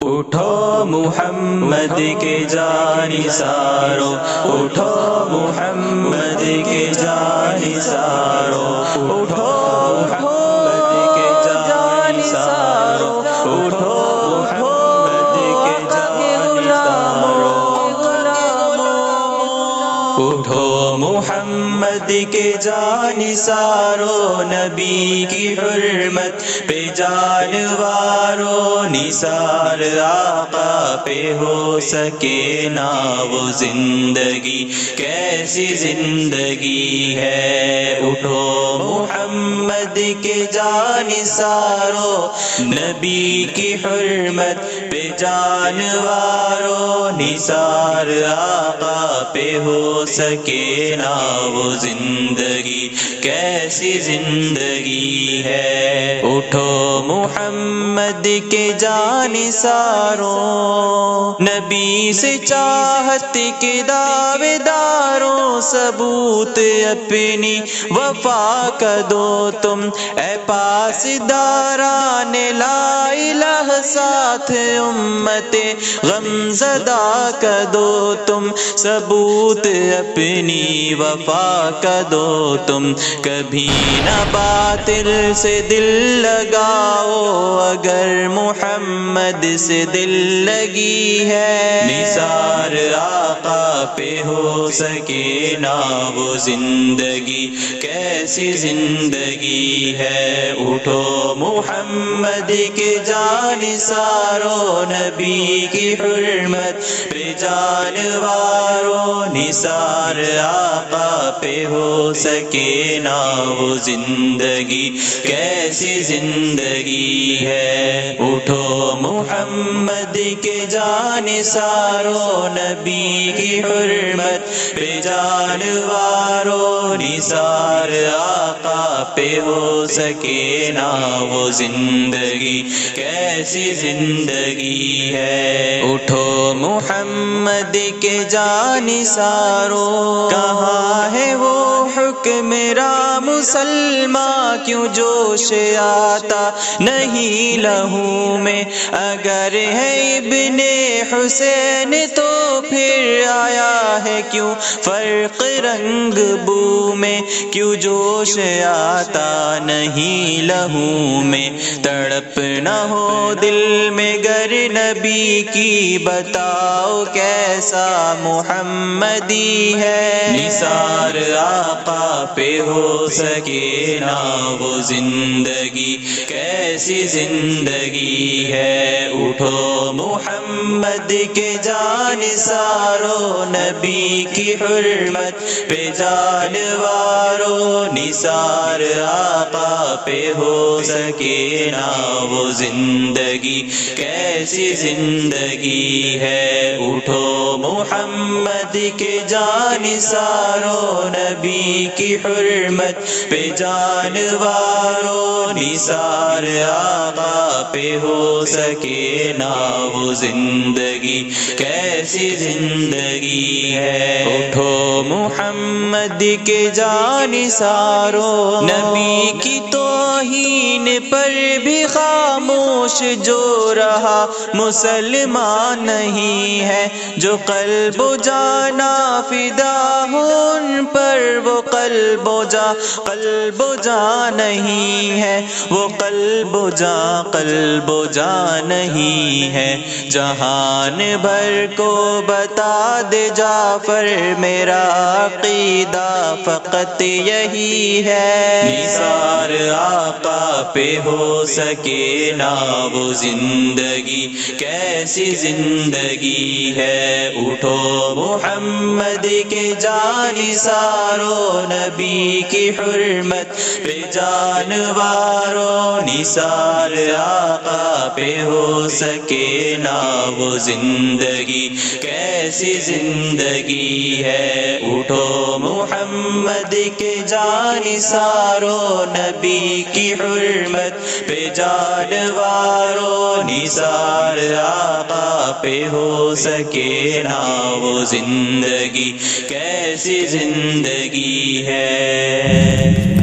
اٹھو محمد کے جانثارو، اٹھو محمد کے جانثارو، اٹھو محمد کے جانثارو، اٹھو محمد کے جانثارو، اٹھو محمد کے جانثارو، نبی کی حرمت پہ جانوارو، نثار آقا پہ ہو سکے نہ وہ زندگی، کیسی زندگی ہے۔ اٹھو محمد کے جانثارو، نبی کی حرمت پہ جانوارو، نثار آقا پہ ہو سکے نہ وہ زندگی، کیسی زندگی ہے۔ اٹھو محمد کے جانثارو، نبی سے چاہت کے دعوے داروں، ثبوت اپنی وفا کا دو تم، اے پاسداران لا الہ ساتھ امت غمزدہ کا دو تم، ثبوت اپنی وفا کا دو تم، کبھی نہ باطل سے دل لگاؤ، اگر محمد سے دل لگی ہے، نثار آقا پہ ہو سکے نہ وہ زندگی، کیسی زندگی ہے۔ اٹھو محمد کے جانثارو، نبی کی حرمت پہ جانوارو، نثار آقا پہ ہو سکے نہ وہ زندگی، کیسی زندگی ہے۔ اٹھو محمد کے جانثارو، نبی کی حرمت پہ جانوارو، نثار آقا پہ ہو سکے نہ وہ زندگی، کیسی زندگی ہے۔ اٹھو محمد کے جانثارو، کہاں ہے وہ حکم میرا مسلمان، کیوں جوش آتا نہیں لہو میں، اگر ہے ابن حسین تو پھر آیا ہے کیوں فرق رنگ بو میں، کیوں جوش آتا نہیں لہو میں، تڑپ نہ ہو دل میں گر نبی کی، بتاؤ کیسا محمدی ہے، نثار آقا پہ ہو سکے نہ وہ زندگی، کیسی زندگی ہے۔ اٹھو محمد کے جانثارو، نبی کی حرمت پہ جانوارو، نثار آقا پہ ہو سکے نہ وہ زندگی، کیسی زندگی ہے۔ اٹھو محمد کے جانثارو، نبی کی حرمت پہ جانوارو، نثار آقا پہ ہو سکے نہ وہ زندگی، کیسی زندگی ہے۔ اٹھو محمد کے جانثارو، نبی کی توہین پر بھی خاموش جو رہا مسلمان نہیں ہے، جو قلب و جانا فدا ہو ان پر، وہ قلب و جاں نہیں ہے، وہ قلب و جاں نہیں ہے۔ جہان بھر کو بتا دے جعفر، میرا عقیدہ فقط یہی ہے، نثار آقا پہ ہو سکے نہ وہ زندگی، کیسی زندگی ہے۔ اٹھو محمد کے جانثارو، نبی کی حرمت پہ جانوارو، نثار آقا پہ ہو سکے نہ وہ زندگی، کیسی زندگی ہے۔ اٹھو محمد کے جانثارو، نبی کی حرمت پہ جانوارو، نثار آقا پہ ہو سکے نہ وہ زندگی، کیسی زندگی ہے۔